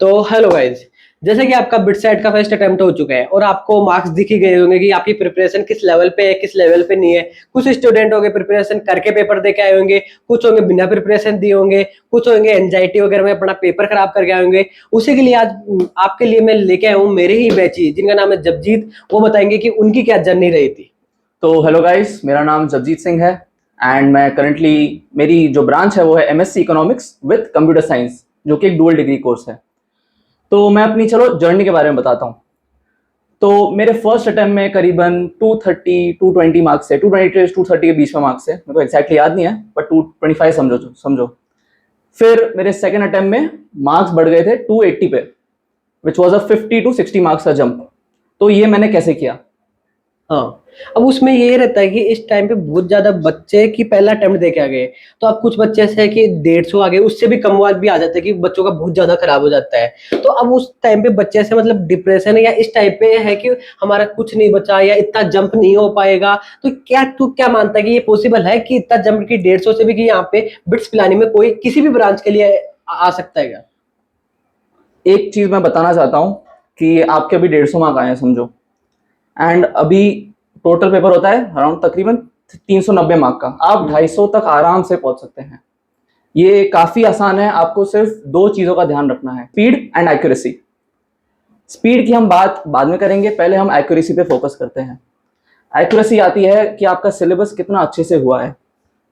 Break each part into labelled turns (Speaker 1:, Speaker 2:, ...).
Speaker 1: तो hello guys. जैसे कि आपका बिट सेट का फर्स्ट अटेम्प्ट हो चुका है और आपको मार्क्स दिख ही गए होंगे कि आपकी प्रिपरेशन किस लेवल पे है, किस लेवल पे नहीं है। कुछ स्टूडेंट होंगे प्रिपरेशन करके पेपर दे के आए होंगे, कुछ होंगे बिना प्रिपरेशन दिए होंगे, कुछ होंगे एंजाइटी वगैरह में अपना पेपर खराब करके आए होंगे। उसी के लिए आज आपके लिए मैं लेके आया हूँ मेरे ही बैची जिनका नाम है जपजीत। वो बताएंगे कि उनकी क्या जर्नी रही थी।
Speaker 2: तो हेलो गाइस, मेरा नाम जगजीत सिंह है एंड मैं करंटली मेरी जो ब्रांच है वो है MSc economics with computer science, जो कि एक डुअल डिग्री कोर्स है। तो मैं अपनी चलो जर्नी के बारे में बताता हूँ। तो मेरे फर्स्ट अटेम्प्ट में करीबन 230 220 मार्क्स है, 220 230 के बीच में मार्क्स है, मेरे को एक्जैक्टली याद नहीं है, बट 225 समझो समझो। फिर मेरे सेकेंड अटेम्प्ट में मार्क्स बढ़ गए थे 280 पे, which was a 50 to 60 marks का जंप। तो ये मैंने कैसे किया?
Speaker 1: हाँ, अब उसमें ये रहता है कि इस टाइम पे बहुत ज्यादा बच्चे की पहला अटेम्प्ट दे के आ गए। तो अब कुछ बच्चे ऐसे हैं कि 150 आ गए, उससे भी कम मार्क भी आ जाते हैं कि बच्चों का बहुत ज्यादा खराब हो जाता है। तो अब उस टाइम पे बच्चे से मतलब डिप्रेशन या इस टाइप पे है कि हमारा कुछ नहीं बचा या इतना जंप नहीं हो पाएगा। तो क्या तू क्या मानता है कि ये पॉसिबल है कि इतना जंप की 150 से भी कि यहाँ पे बिट्स पिलाने में कोई किसी भी ब्रांच के लिए आ सकता है क्या?
Speaker 2: एक चीज मैं बताना चाहता हूँ कि आपके अभी 150 मार्क आए हैं समझो, एंड अभी टोटल पेपर होता है अराउंड तकरीबन 390 मार्क का। आप 250 तक आराम से पहुंच सकते हैं। ये काफी आसान है। आपको सिर्फ दो चीजों का ध्यान रखना है, स्पीड एंड एक्यूरेसी। स्पीड की हम बात बाद में करेंगे, पहले हम एक्यूरेसी पे फोकस करते हैं। एक्यूरेसी आती है कि आपका सिलेबस कितना अच्छे से हुआ है।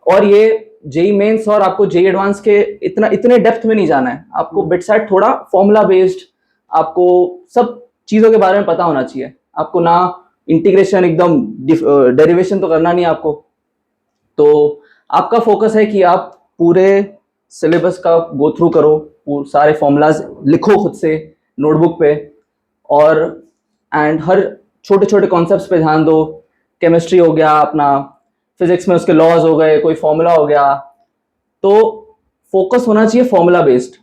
Speaker 2: और ये जेई मेंस और आपको जेई एडवांस के इतने डेप्थ में नहीं जाना है। आपको बिट सेट थोड़ा फॉर्मूला बेस्ड, आपको सब चीजों के बारे में पता होना चाहिए। आपको ना इंटीग्रेशन एकदम डेरिवेशन तो करना नहीं आपको। तो आपका फोकस है कि आप पूरे सिलेबस का गो थ्रू करो, सारे फॉर्मूलाज लिखो खुद से नोटबुक पे, और एंड हर छोटे छोटे कॉन्सेप्ट्स पे ध्यान दो। केमिस्ट्री हो गया अपना, फिजिक्स में उसके लॉज हो गए, कोई फॉर्मूला हो गया, तो फोकस होना चाहिए फॉर्मूला बेस्ड।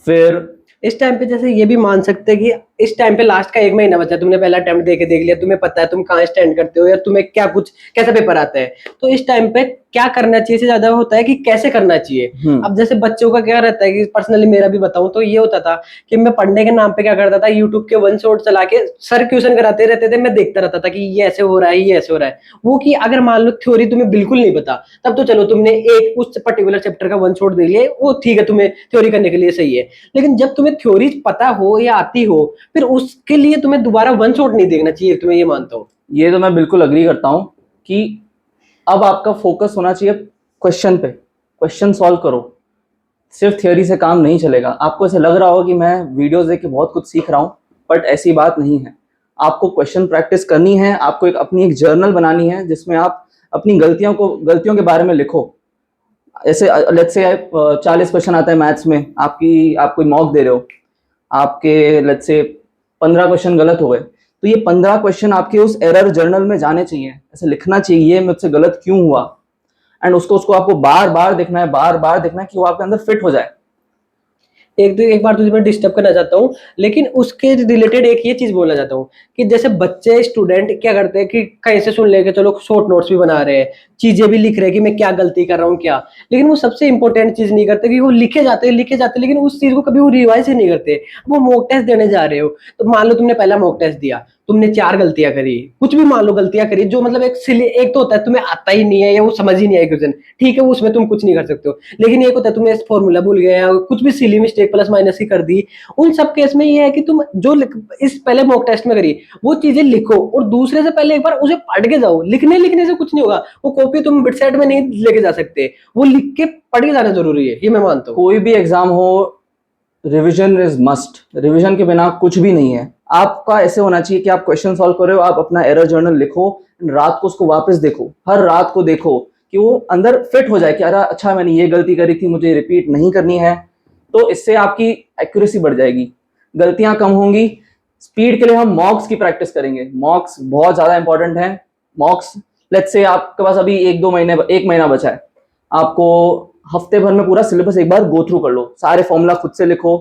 Speaker 2: फिर
Speaker 1: इस टाइम पे जैसे ये भी मान सकते हैं कि इस टाइम पे लास्ट का 1 महीना बचा है, तुमने पहला अटेम्प्ट दे के देख लिया, तुम्हें पता है तुम कहाँ स्टैंड करते हो या तुम्हें क्या कुछ कैसा पेपर आता है। तो इस टाइम पे क्या करना चाहिए से ज्यादा होता है कि कैसे करना चाहिए। अब जैसे बच्चों का क्या रहता है कि पर्सनली मेरा भी बताऊं तो ये होता था कि मैं पढ़ने के नाम पे क्या करता था, यूट्यूब के वन शॉट चला के सर क्वेश्चन कराते रहते थे, मैं देखता रहता था कि ये ऐसे हो रहा है, ये ऐसे हो रहा है। वो कि अगर मान लो थ्योरी तुम्हें बिल्कुल नहीं पता, तब तो चलो तुमने एक उस पर्टिकुलर चैप्टर का वन शॉट दे लिया, वो ठीक है, तुम्हें थ्योरी करने के लिए सही है। लेकिन जब तुम्हें थ्योरी पता हो या आती हो, फिर उसके लिए तुम्हें दोबारा वन शॉट नहीं देखना चाहिए। तुम्हें ये मानता हूँ।
Speaker 2: ये तो मैं बिल्कुल अग्री करता हूँ कि अब आपका फोकस होना चाहिए क्वेश्चन पे। क्वेश्चन सॉल्व करो, सिर्फ थियोरी से काम नहीं चलेगा। आपको ऐसे लग रहा हो कि मैं वीडियोस देख के बहुत कुछ सीख रहा हूँ, बट ऐसी बात नहीं है। आपको क्वेश्चन प्रैक्टिस करनी है। आपको अपनी एक जर्नल बनानी है जिसमें आप अपनी गलतियों के बारे में लिखो। ऐसे लेट्स से 40 क्वेश्चन आता है मैथ्स में, आप कोई मॉक दे रहे हो, आपके लेट्स से 15 क्वेश्चन गलत हो गए, तो ये 15 क्वेश्चन आपके उस एरर जर्नल में जाने चाहिए। ऐसे लिखना चाहिए ये मुझसे गलत क्यों हुआ, एंड उसको आपको बार बार देखना है, बार बार देखना है कि वो आपके अंदर फिट हो जाए।
Speaker 1: एक बार तुझे मैं डिस्टर्ब करना चाहता हूँ, लेकिन उसके रिलेटेड एक ये चीज बोलना चाहता हूँ कि जैसे बच्चे स्टूडेंट क्या करते हैं कि कहीं से सुन लेके चलो शॉर्ट नोट्स भी बना रहे हैं, चीजें भी लिख रहे हैं कि मैं क्या गलती कर रहा हूँ क्या। लेकिन वो सबसे इंपॉर्टेंट चीज नहीं करते कि वो लिखे जाते लेकिन उस चीज को कभी वो रिवाइज ही नहीं करते। वो मॉक टेस्ट देने जा रहे हो, तो मान लो तुमने पहला मॉक टेस्ट दिया, तुमने 4 गलतियां करी, कुछ भी मान लो गलतियां करी जो मतलब एक सिली, एक तो होता है तुम्हें आता ही नहीं है या वो समझ ही नहीं आया क्वेश्चन, ठीक है, वो उसमें तुम कुछ नहीं कर सकते हो। लेकिन एक होता है तुमने फॉर्मूला भूल गए या कुछ भी सिली मिस्टेक प्लस माइनस की कर दी। उन सब केस में ये है कि तुम जो इस पहले मॉक टेस्ट में करी वो चीजें लिखो और दूसरे से पहले एक बार उसे पढ़ के जाओ। लिखने से कुछ नहीं होगा, वो कॉपी तुम बिट सेट में नहीं लेके जा सकते, वो लिख के पढ़ के जाना जरूरी है, ये मैं मानता हूँ।
Speaker 2: कोई भी एग्जाम हो, रिवीजन इज मस्ट। रिवीजन के बिना कुछ भी नहीं है। आपका ऐसे होना चाहिए कि आप क्वेश्चन सॉल्व कर रहे हो, आप अपना एरर जर्नल लिखो, रात को उसको वापस देखो, हर रात को देखो कि वो अंदर फिट हो जाए कि अरे अच्छा मैंने ये गलती करी थी, मुझे रिपीट नहीं करनी है। तो इससे आपकी एक्यूरेसी बढ़ जाएगी, गलतियां कम होंगी। स्पीड के लिए हम मॉक्स की प्रैक्टिस करेंगे। मॉक्स बहुत ज्यादा इंपॉर्टेंट है। मॉक्स लेट्स से आपके पास अभी एक महीना बचा है, आपको हफ्ते भर में पूरा सिलेबस एक बार गो थ्रू कर लो, सारे फॉर्मूला खुद से लिखो।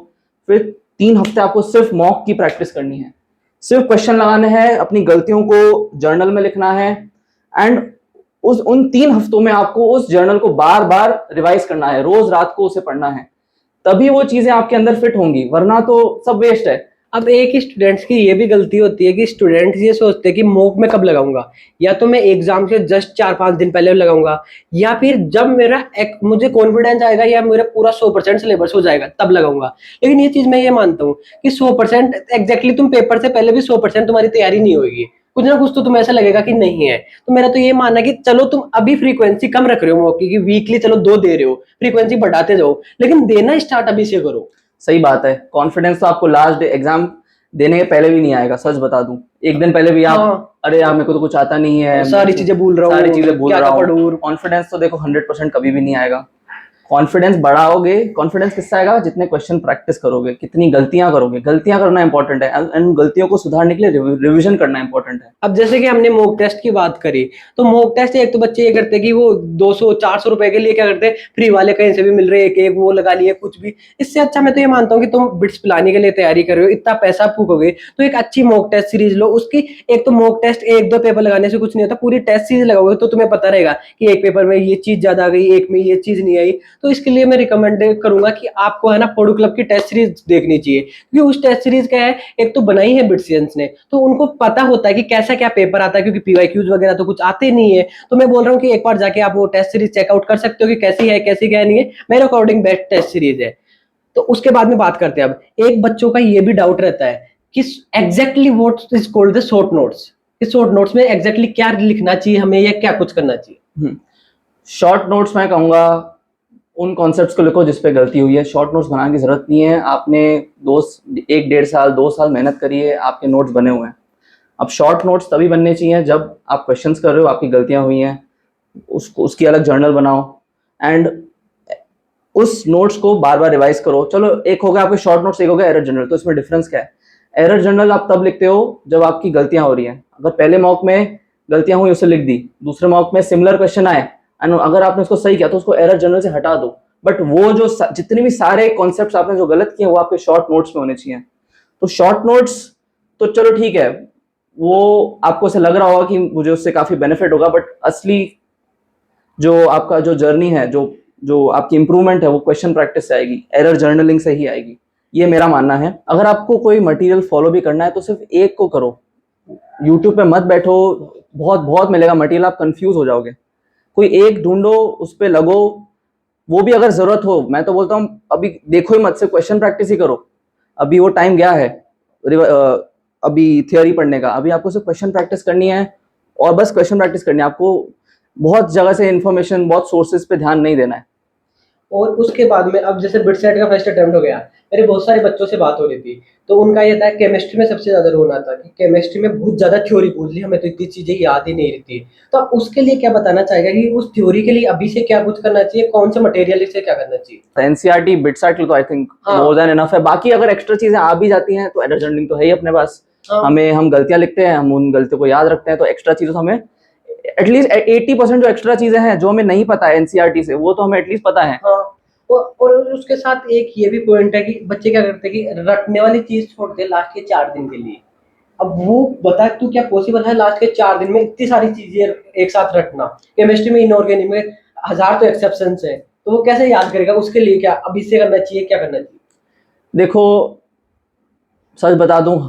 Speaker 2: फिर 3 हफ्ते आपको सिर्फ मॉक की प्रैक्टिस करनी है, सिर्फ क्वेश्चन लगाने हैं, अपनी गलतियों को जर्नल में लिखना है, एंड उन 3 हफ्तों में आपको उस जर्नल को बार बार रिवाइज करना है, रोज रात को उसे पढ़ना है। तभी वो चीजें आपके अंदर फिट होंगी, वरना तो सब वेस्ट है।
Speaker 1: अब एक ही स्टूडेंट्स की ये भी गलती होती है कि स्टूडेंट्स ये सोचते हैं कि मॉक में कब लगाऊंगा, या तो मैं एग्जाम से जस्ट 4-5 दिन पहले लगाऊंगा, या फिर जब मेरा एक मुझे कॉन्फिडेंस आएगा या मेरा पूरा 100% सिलेबस हो जाएगा तब लगाऊंगा। लेकिन ये चीज मैं ये मानता हूँ कि 100% एग्जैक्टली तुम पेपर से पहले भी 100% तुम्हारी तैयारी नहीं होगी, कुछ ना कुछ तो तुम्हें ऐसा लगेगा कि नहीं है। तो मेरा तो ये मानना है कि चलो तुम अभी फ्रीक्वेंसी कम रख रहे हो मौके की, वीकली चलो 2 दे रहे हो, फ्रीक्वेंसी बढ़ाते जाओ, लेकिन देना स्टार्ट अभी से करो।
Speaker 2: सही बात है। कॉन्फिडेंस तो आपको लास्ट डे एग्जाम देने के पहले भी नहीं आएगा, सच बता दूं। एक दिन पहले भी आप
Speaker 1: हाँ,
Speaker 2: अरे यार मेरे को तो कुछ आता नहीं है,
Speaker 1: सारी चीजें भूल रहा
Speaker 2: सारी
Speaker 1: हूँ,
Speaker 2: चीजें भूल
Speaker 1: क्या
Speaker 2: रहा
Speaker 1: क्या
Speaker 2: हूँ।
Speaker 1: पढ़ूं।
Speaker 2: कॉन्फिडेंस तो देखो 100% कभी भी नहीं आएगा। कॉन्फिडेंस बढ़ाओगे, कॉन्फिडेंस किससे आएगा? जितने क्वेश्चन प्रैक्टिस करोगे, कितनी गलतियां करोगे। गलतियां करना इंपॉर्टेंट है, एंड गलतियों को सुधारने के लिए रिवीजन करना इंपॉर्टेंट है।
Speaker 1: अब जैसे कि हमने मॉक टेस्ट की बात करी, तो मॉक टेस्ट एक तो बच्चे ये करते हैं कि वो 200-400 रुपए के लिए क्या करते हैं, फ्री वाले कहीं से भी मिल रहे, एक एक वो लगा लिए कुछ भी। इससे अच्छा मैं तो ये मानता हूँ कि तुम बिट्स पिलाने के लिए तैयारी कर रहे हो, इतना पैसा फूकोगे तो एक अच्छी मॉक टेस्ट सीरीज लो। उसकी एक तो मॉक टेस्ट 1-2 पेपर लगाने से कुछ नहीं होता, पूरी टेस्ट सीरीज लगाओगे तो तुम्हें पता रहेगा कि एक पेपर में ये चीज ज्यादा आ गई, एक में ये चीज नहीं आई। तो इसके लिए मैं रिकमेंड करूंगा कि आपको है ना पोडू क्लब की टेस्ट सीरीज देखनी चाहिए, क्योंकि उस टेस्ट सीरीज क्या है, एक तो बनाई है बिट्सियंस ने, तो उनको पता होता है कि कैसा क्या पेपर आता है, क्योंकि पीवाईक्यूज वगैरह तो कुछ आते नहीं है। तो मैं बोल रहा हूँ कि एक बार जाके आप वो टेस्ट सीरीज चेकआउट कर सकते हो कि कैसी है कैसी क्या नहीं है। मेरे अकॉर्डिंग बेस्ट टेस्ट सीरीज है। तो उसके बाद में बात करते हैं। अब एक बच्चों का ये भी डाउट रहता है कि exactly what is called the short notes, इस शॉर्ट नोट्स में एग्जैक्टली क्या लिखना चाहिए हमें या क्या कुछ करना चाहिए।
Speaker 2: शॉर्ट नोट्स मैं कहूँगा उन कॉन्सेप्ट्स को लिखो जिस पे गलती हुई है। शॉर्ट नोट्स बनाने की जरूरत नहीं है। आपने 1-1.5 साल 2 साल मेहनत करी है, आपके नोट्स बने हुए हैं। अब शॉर्ट नोट्स तभी बनने चाहिए जब आप क्वेश्चंस कर रहे हो, आपकी गलतियां हुई हैं, उसकी अलग जर्नल बनाओ, एंड उस नोट्स को बार बार रिवाइज करो। चलो एक हो गया आपके शॉर्ट नोट्स, एक हो गया एरर जर्नल। तो इसमें डिफरेंस क्या है? एरर जर्नल आप तब लिखते हो जब आपकी गलतियां हो रही हैं। अगर पहले मॉक में गलतियां हुई उसे लिख दी, दूसरे मॉक में सिमिलर क्वेश्चन आए एंड अगर आपने उसको सही किया तो उसको एरर जर्नल से हटा दो। बट वो जो जितने भी सारे कॉन्सेप्ट्स आपने जो गलत किए वो आपके शॉर्ट नोट्स में होने चाहिए। तो शॉर्ट नोट्स तो चलो ठीक है, वो आपको ऐसा लग रहा होगा कि मुझे उससे काफी बेनिफिट होगा, बट असली जो आपका जो जर्नी है, जो जो आपकी इंप्रूवमेंट है, वो क्वेश्चन प्रैक्टिस से आएगी, एरर जर्नलिंग से ही आएगी। ये मेरा मानना है। अगर आपको कोई मटेरियल फॉलो भी करना है तो सिर्फ एक को करो, यूट्यूब पे मत बैठो, बहुत बहुत मिलेगा मटेरियल, आप कंफ्यूज हो जाओगे। कोई एक ढूंढो, उस पर लगो। वो भी अगर जरूरत हो, मैं तो बोलता हूँ अभी देखो ही मत, से क्वेश्चन प्रैक्टिस ही करो। अभी वो टाइम गया है अभी थियोरी पढ़ने का। अभी आपको सिर्फ क्वेश्चन प्रैक्टिस करनी है, और बस क्वेश्चन प्रैक्टिस करनी है। आपको बहुत जगह से इन्फॉर्मेशन, बहुत सोर्सेज पे ध्यान नहीं देना है।
Speaker 1: और उसके बाद में अब जैसे बिटसेट का फर्स्ट अटेम्प्ट हो गया, मेरे बहुत सारे बच्चों से बात हो रही थी, तो उनका ये था केमिस्ट्री में सबसे ज्यादा रोना था कि केमिस्ट्री में बहुत ज्यादा थ्योरी बोल ली, हमें तो इतनी चीजें याद ही नहीं रहती। तो आप उसके लिए क्या बताना चाहेगा कि उस थ्योरी के लिए अभी से क्या कुछ करना चाहिए, कौन से मटेरियल से क्या करना चाहिए।
Speaker 2: एनसीईआरटी बिटसेट तो आई थिंक
Speaker 1: हाँ।
Speaker 2: मोर देन इनफ है। बाकी अगर एक्स्ट्रा चीजें आ भी जाती हैं तो एरर जर्नलिंग तो है ही अपने पास।
Speaker 1: हाँ।
Speaker 2: हम गलतियां लिखते हैं, हम उन गलतियों को याद रखते हैं, तो एक्स्ट्रा चीजों से हमें एटलीस्ट 80% जो एक्स्ट्रा चीजें हैं जो हमें नहीं पता है एनसीईआरटी से, वो तो हमें एटलीस्ट पता है।
Speaker 1: हाँ। और उसके साथ एक ये भी पॉइंट है कि बच्चे क्या करते हैं कि रटने वाली चीज छोड़ते हैं लास्ट के 4 दिन के लिए। अब वो बता तू क्या पॉसिबल है लास्ट के 4 दिन में इतनी सारी चीजें एक साथ रटना। केमिस्ट्री में, इनऑर्गेनिक में 1000 तो एक्सेप्शंस है, तो वो कैसे याद करेगा। उसके लिए क्या अभी से करना चाहिए, क्या करना चाहिए।
Speaker 2: देखो सच बता दूं,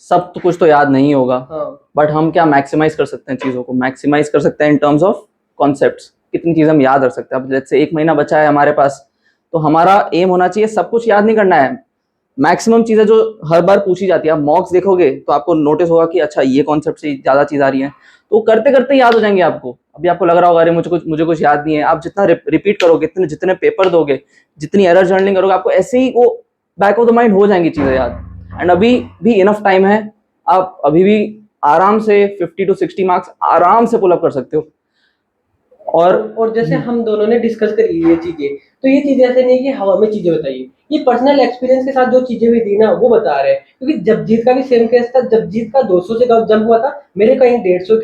Speaker 2: सब तो कुछ तो याद नहीं होगा।
Speaker 1: हाँ।
Speaker 2: बट हम क्या मैक्सिमाइज कर सकते हैं, चीज़ों को मैक्सिमाइज कर सकते हैं इन टर्म्स ऑफ कॉन्सेप्ट्स। कितनी चीज़ हम याद रख सकते हैं। अब जैसे 1 महीना बचा है हमारे पास, तो हमारा एम होना चाहिए सब कुछ याद नहीं करना है। मैक्सिमम चीज़ें जो हर बार पूछी जाती है, आप मॉक्स देखोगे तो आपको नोटिस होगा कि अच्छा ये कॉन्सेप्ट से ज़्यादा चीज़ आ रही है, तो करते करते याद हो जाएंगे आपको। अभी आपको लग रहा होगा अरे मुझे कुछ याद नहीं है। आप जितना रिपीट करोगे, जितने पेपर दोगे, जितनी एरर जर्नलिंग करोगे, आपको ऐसे ही वो बैक ऑफ द माइंड हो जाएंगी चीज़ें याद। एंड अभी भी इनफ टाइम है, आप अभी भी आराम से 50 to 60 मार्क्स आराम से पुल अप कर सकते हो।
Speaker 1: और जैसे हम दोनों ने डिस्कस करी ये चीजें, तो ये चीजें ऐसे नहीं कि हवा में चीजें बताइए, ये पर्सनल एक्सपीरियंस के साथ जो चीजें हुई थी ना वो बता रहे हैं। क्योंकि जगजीत का भी सेम केस था, जगजीत का 200 से जंप हुआ था, मेरे कहीं 150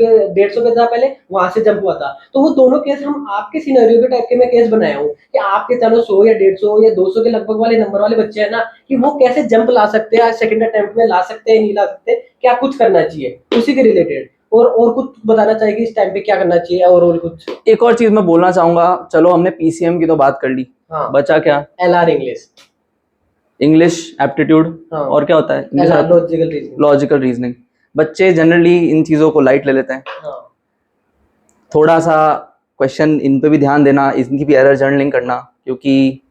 Speaker 1: के था पहले, वहां से जंप हुआ था। तो वो दोनों केस हम आपके सिनेरियो के टाइप के मैं केस बनाया हूँ कि आपके चलो 100 या 150 या 200 के लगभग वाले नंबर वाले बच्चे हैं ना, कि वो कैसे जंप ला सकते हैं, सेकंड अटेम्प्ट में ला सकते हैं नहीं ला सकते, क्या कुछ करना चाहिए उसी के रिलेटेड। और कुछ बताना चाहिए इस टाइम पे क्या करना चाहिए, और कुछ।
Speaker 2: एक और चीज मैं बोलना चाहूंगा, चलो हमने पीसीएम की तो बात कर ली,
Speaker 1: हाँ।
Speaker 2: बचा क्या?
Speaker 1: LR English.
Speaker 2: इंग्लिश एप्टीट्यूड,
Speaker 1: हाँ।
Speaker 2: और क्या होता है English?
Speaker 1: Logical reasoning.
Speaker 2: Logical reasoning. बच्चे जनरली इन चीज़ों को लाइट ले लेते हैं।
Speaker 1: हाँ।
Speaker 2: थोड़ा सा क्वेश्चन इन पे भी ध्यान देना, इनकी भी एरर जर्नलिंग करना, क्योंकि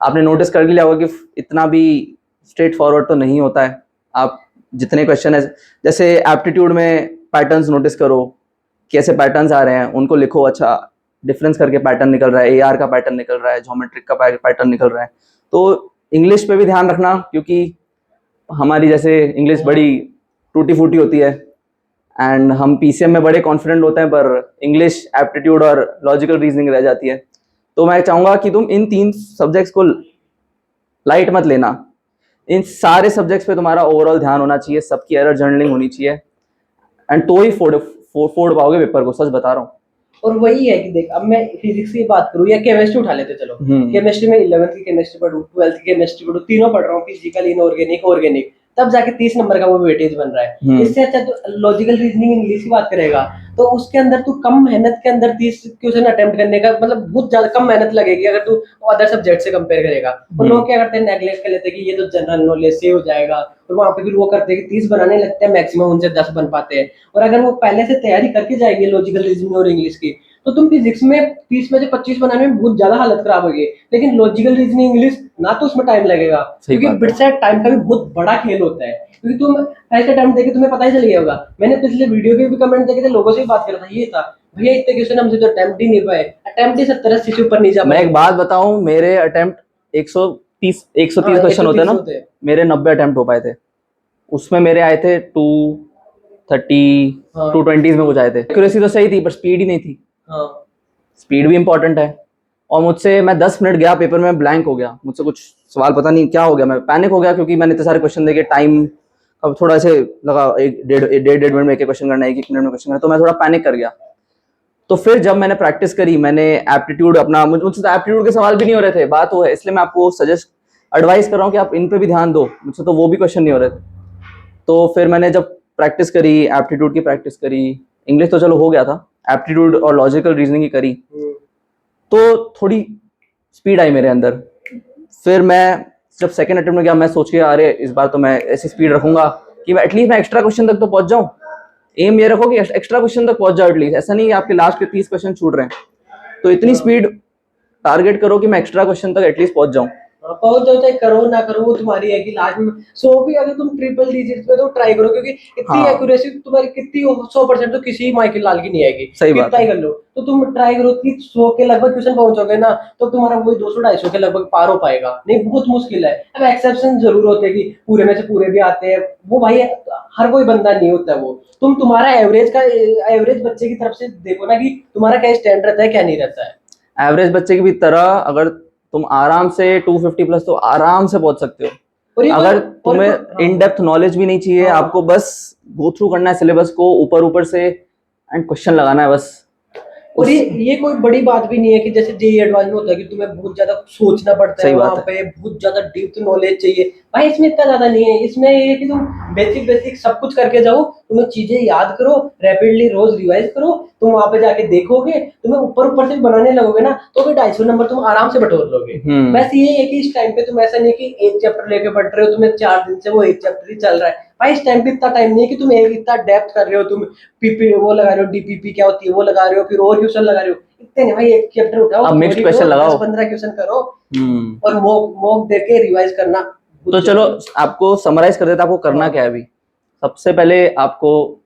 Speaker 2: आपने नोटिस कर लिया होगा कि इतना भी स्ट्रेट फॉरवर्ड तो नहीं होता है। आप जितने क्वेश्चन है, जैसे एप्टीट्यूड में पैटर्न्स नोटिस करो, कैसे पैटर्न्स आ रहे हैं उनको लिखो, अच्छा डिफरेंस करके पैटर्न निकल रहा है, एआर का पैटर्न निकल रहा है, ज्योमेट्रिक का पैटर्न निकल रहा है। तो इंग्लिश पे भी ध्यान रखना, क्योंकि हमारी जैसे इंग्लिश बड़ी टूटी फूटी होती है एंड हम पीसीएम में बड़े कॉन्फिडेंट होते हैं, पर इंग्लिश एप्टीट्यूड और लॉजिकल रीजनिंग रह जाती है। तो मैं चाहूँगा कि तुम इन 3 सब्जेक्ट्स को लाइट मत लेना। इन सारे सब्जेक्ट्स पे तुम्हारा ओवरऑल ध्यान होना चाहिए, सबकी एरर जर्नलिंग होनी चाहिए, एंड तो ही फोड़ पाओगे पेपर को, सच बता रहा हूँ।
Speaker 1: और वही है कि देख, अब मैं फिजिक्स की बात करूँ या केमिस्ट्री उठा लेते, चलो केमिस्ट्री में 11th की केमिस्ट्री पढ़ूँ, 12th की केमिस्ट्री पढ़ूँ, तीनों पढ़ रहा हूँ, फिजिकल, इनऑर्गेनिक, ऑर्गेनिक, तब जाके 30 नंबर का वो वेटेज बन रहा है। इससे अच्छा तो लॉजिकल रीजनिंग इंग्लिश की बात करेगा, तो उसके अंदर तू कम मेहनत के अंदर 30 क्वेश्चन अटेम्प्ट करने का मतलब बहुत ज्यादा कम मेहनत लगेगी अगर तू अदर सब्जेक्ट से कंपेयर करेगा। और लोग क्या करते हैं, नेगलेक्ट कर लेते हैं कि ये तो जनरल नॉलेज से हो जाएगा, और वहां पे फिर वो करते हैं कि 30 बनाने लगते हैं, मैक्सिमम उनसे 10 बन पाते हैं। और अगर वो पहले से तैयारी करके जाएंगे लॉजिकल रीजनिंग और इंग्लिश की, तो तुम फिजिक्स में 30 में से 25 बनाने में बहुत ज्यादा हालत खराब होगी। लेकिन लॉजिकल रीजनिंग इंग्लिश ना तो उसमें टाइम लगेगा, क्योंकि बिट सेट टाइम का भी बहुत बड़ा खेल होता है। क्योंकि तुम फर्स्ट अटेम्प्ट देखे तुम्हें पता ही चल गया होगा। मैंने पिछले वीडियो के भी कमेंट देखे थे, लोगों से भी बात कर रहा था, ये था भैया इतने क्वेश्चन हमसे तो अटेम्प्ट ही नहीं पाए, अटेम्प्ट ही 70-80 से ऊपर नहीं जा पाए।
Speaker 2: मैं एक बात बताऊं, मेरे अटेम्प्ट 130 क्वेश्चन होते ना, मेरे 90 अटेम्प्ट हो पाए थे। उसमें मेरे आए थे 230 220 में कुछ आए थे। एक्यूरेसी तो सही थी, पर स्पीड ही नहीं थी। स्पीड भी इंपॉर्टेंट है। और मुझसे मैं 10 मिनट गया पेपर में, ब्लैंक हो गया, मुझसे कुछ सवाल पता नहीं क्या हो गया, मैं पैनिक हो गया, क्योंकि मैंने इतने सारे क्वेश्चन देखे, टाइम अब थोड़ा ऐसे लगा, एक डेढ़ मिनट में एक क्वेश्चन करना है, एक मिनट में क्वेश्चन करना है, तो मैं थोड़ा पैनिक कर गया। तो फिर जब मैंने प्रैक्टिस करी, मैंने एप्टीट्यूड अपना, मुझसे तो एप्टीट्यूड के सवाल भी नहीं हो रहे थे, बात वो है, इसलिए मैं आपको एडवाइस कर रहा हूँ कि आप इन पे भी ध्यान दो। मुझसे तो वो भी क्वेश्चन नहीं हो रहे थे। तो फिर मैंने जब प्रैक्टिस करी, एप्टीट्यूड की प्रैक्टिस करी, इंग्लिश तो चलो हो गया था, एप्टीट्यूड और लॉजिकल रीजनिंग की करी, तो थोड़ी स्पीड आई मेरे अंदर। फिर मैं जब सेकंड अटेम्प्ट में गया, मैं सोच के अरे इस बार तो मैं ऐसी स्पीड रखूंगा कि मैं एटलीस्ट मैं एक्स्ट्रा क्वेश्चन तक तो पहुंच जाऊं। एम ये रखो कि एक्स्ट्रा क्वेश्चन तक पहुंच जाओ एटलीस्ट, ऐसा नहीं कि आपके लास्ट के 30 क्वेश्चन छूट रहे हैं। तो इतनी स्पीड टारगेट करो कि मैं एक्स्ट्रा क्वेश्चन तक एटलीस्ट पहुंच जाऊं।
Speaker 1: पहुंच जाओ, चाहे करो ना करो वो तुम्हारी है कि लास्ट में 100 भी अगर तुम ट्रिपल डिजिट पे तो ट्राई करो, क्योंकि इतनी एक्यूरेसी तुम्हारी कितनी 100% तो किसी माइकल लाल की नहीं आएगी।
Speaker 2: सही बात
Speaker 1: ट्राई कर लो, तो तुम ट्राई करो कि 100 के लगभग क्वेश्चन पहुंचोगे ना, तो तुम्हारा वही 200-250 के लगभग पार हो पाएगा। नहीं, बहुत मुश्किल है। अब एक्सेप्शन जरूर होते हैं कि पूरे में से पूरे भी आते हैं, वो भाई हर कोई बंदा नहीं होता। वो तुम्हारा एवरेज बच्चे की तरफ से देखो ना कि तुम्हारा क्या स्टैंड रहता है, क्या नहीं रहता है।
Speaker 2: एवरेज बच्चे की भी तरह अगर तुम आराम से 250 प्लस तो आराम से पहुंच सकते हो। अगर तुम्हें इन डेप्थ नॉलेज भी नहीं चाहिए, आपको बस गो थ्रू करना है सिलेबस को ऊपर से एंड क्वेश्चन लगाना है बस।
Speaker 1: और ये कोई बड़ी बात भी नहीं है कि जैसे जेई एडवांस में होता है कि तुम्हें बहुत ज्यादा सोचना पड़ता है, वहां पे बहुत ज्यादा डीप नॉलेज चाहिए। भाई इसमें इतना ज्यादा नहीं है। इसमें ये है कि तुम बेसिक सब कुछ करके जाओ, तुम्हें चीजें याद करो, रैपिडली रोज रिवाइज करो, तुम वहां पे जाके देखोगे, तुम्हें ऊपर से बनाने लगोगे ना, तो भी 250 नंबर तुम आराम से बटोर लोगे। बस ये है कि इस टाइम पे तुम ऐसा नहीं कि एक चैप्टर लेके पढ़ रहे हो, तुम्हें 4 दिन से वो एक चैप्टर ही चल रहा है। भाई इस टाइम पे इतना टाइम नहीं है कि तुम एक इतना डेप्थ कर रहे हो, तुम पीपी वो लगा रहे हो, डीपीपी क्या होती है वो लगा रहे हो, फिर और क्वेश्चन लगा रहे हो, इतने नहीं भाई। एक चैप्टर उठाओ,
Speaker 2: अब मिक्स्ड क्वेश्चन लगाओ,
Speaker 1: 15 क्वेश्चन करो और मॉक देके रिवाइज करना।
Speaker 2: तो चलो आपको समराइज कर देता, आपको करना क्या है अभी। सबसे पहले आपको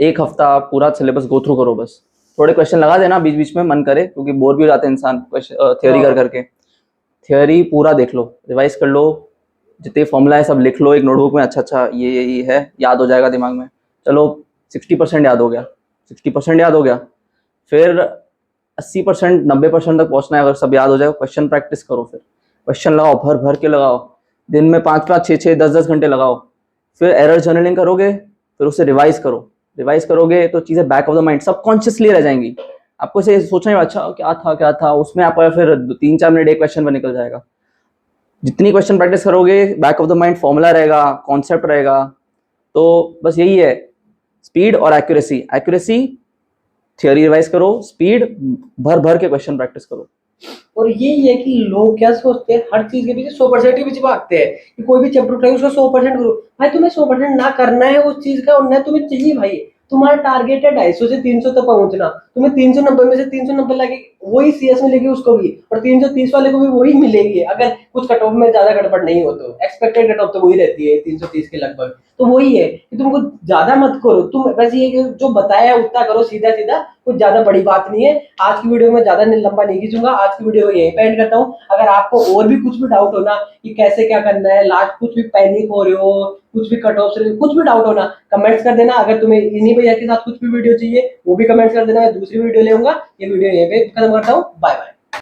Speaker 2: एक हफ्ता पूरा सिलेबस गो थ्रू करो, बस थोड़े क्वेश्चन लगा देना बीच बीच में, मन करे, क्योंकि बोर भी हो जाते हैं इंसान थियोरी कर करके। थियोरी पूरा देख लो, रिवाइज कर लो, जितने फॉर्मूला है सब लिख लो एक नोटबुक में, अच्छा ये है, याद हो जाएगा दिमाग में। चलो 60% याद हो गया, 60% याद हो गया, फिर 80% 90% तक पहुंचना है। अगर सब याद हो जाएगा, क्वेश्चन प्रैक्टिस करो, फिर क्वेश्चन लगाओ, भर के लगाओ, दिन में 5-5 6-6 10-10 घंटे लगाओ। फिर एरर जर्नलिंग करोगे, फिर उसे रिवाइज करोगे तो चीज़ें back of the mind subconsciously रह जाएंगी। आपको इसे सोचना है अच्छा क्या था उसमें, आपका फिर 3-4 मिनट एक क्वेश्चन पर निकल जाएगा। जितनी क्वेश्चन प्रैक्टिस करोगे, back of the mind formula रहेगा, कॉन्सेप्ट रहेगा। तो बस यही है, स्पीड और एक्यूरेसी थियोरी रिवाइज करो, स्पीड भर के क्वेश्चन प्रैक्टिस करो।
Speaker 1: और यही है कि लोग क्या सोचते हैं, हर चीज के पीछे 100% के पीछे भागते हैं कि कोई भी चैप्टर उठाए उसका 100% करो। भाई तुम्हें 100% ना करना है उस चीज का, और ना तुम्हें चाहिए भाई। तुम्हारा टारगेट है 250 से 300 तक पहुंचना, तुम्हें 390 में से 390 लाके वही सीएस मिलेगी उसको भी, और 330 वाले को भी वही मिलेगी, अगर कुछ कट ऑफ में ज्यादा गड़बड़ नहीं हो तो। एक्सपेक्टेड कट ऑफ तो वही रहती है 330 के लगभग। तो वही है कि तुमको ज्यादा मत करो, तुम बस ये कि जो बताया है उतना करो, सीधा सीधा, कुछ ज्यादा बड़ी बात नहीं है। आज की वीडियो में ज्यादा लंबा नहीं खींचूंगा, आज की वीडियो यही पे एंड करता हूँ। अगर आपको और भी कुछ भी डाउट हो ना कि कैसे क्या करना है, लास्ट कुछ भी पैनिक हो रहे हो, कुछ भी कट ऑफ से कुछ भी डाउट हो ना, कमेंट्स कर देना। अगर तुम्हें इन्हीं भैया के साथ कुछ भी वीडियो चाहिए वो भी कमेंट्स कर देना, मैं दूसरी वीडियो ले आऊंगा। ये वीडियो यहीं पे खत्म करता हूँ, बाय बाय।